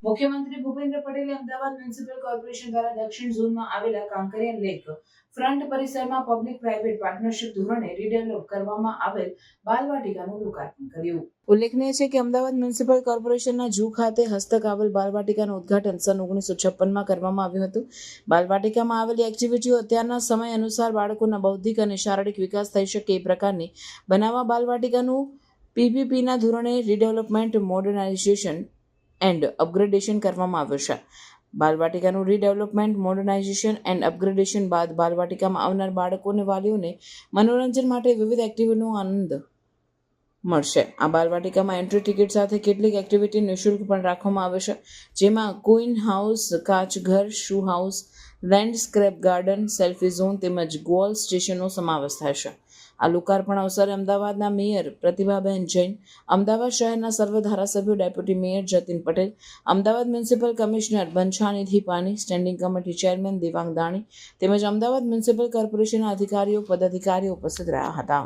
મુખ્યમંત્રી ભૂપેન્દ્ર પટેલે Ahmedabad municipal corporation દ્વારા દક્ષિણ ઝોનમાં આવેલા કાંકરિયા લેક ફ્રન્ટ પરિસરમાં પબ્લિક પ્રાઇવેટ પાર્ટનરશિપ ધોરણે રીડેવલપ કરવામાં આવેલ બાલવાટિકાનું લોકાર્પણ કર્યું. ઉલ્લેખનીય છે કે અમદાવાદ મ્યુનિસિપલ કોર્પોરેશનના જૂ ખાતે હસ્તક આવેલ બાલવાટિકાનું ઉદ્ઘાટન સન 1956માં કરવામાં આવ્યું હતું. બાલવાટિકામાં આવેલી એક્ટિવિટીઓ અત્યારના સમય અનુસાર બાળકોના બૌદ્ધિક અને શારીરિક વિકાસ થઈ શકે એ પ્રકારની બનાવવા બાલવાટિકાનું પીપીપીના ધોરણે રીડેવલપમેન્ટ, મોડર્નાઇઝેશન એન્ડ અપગ્રેડેશન કરવામાં આવ્યું છે. બાલવાટિકાનું રીડેવલપમેન્ટ, મોડર્નાઇઝેશન એન્ડ અપગ્રેડેશન બાદ બાલવાટિકામાં આવનાર બાળકો અને વાલીઓને મનોરંજન માટે વિવિધ એક્ટિવિટીનો આનંદ મળશે. આ બાલવાટિકામાં એન્ટ્રી ટિકિટ સાથે કેટલીક એક્ટિવિટી નિઃશુલ્ક પણ રાખવામાં આવે છે, જેમાં ક્વીન હાઉસ, કાચઘર, shoe house, landscape garden, selfie zone તેમજ ગોલ સ્ટેશનનો સમાવેશ થાય છે. આ લોકાર્પણ અવસરે અમદાવાદના મેયર પ્રતિભાબેન જૈન, અમદાવાદ શહેરના સર્વ ધારાસભ્યો, deputy mayor Jatin Patel, Ahmedabad municipal commissioner Banchhanidhi Pani, standing committee chairman Devang Dani તેમજ અમદાવાદ મ્યુનિસિપલ કોર્પોરેશનના અધિકારીઓ, પદાધિકારીઓ ઉપસ્થિત રહ્યા હતા.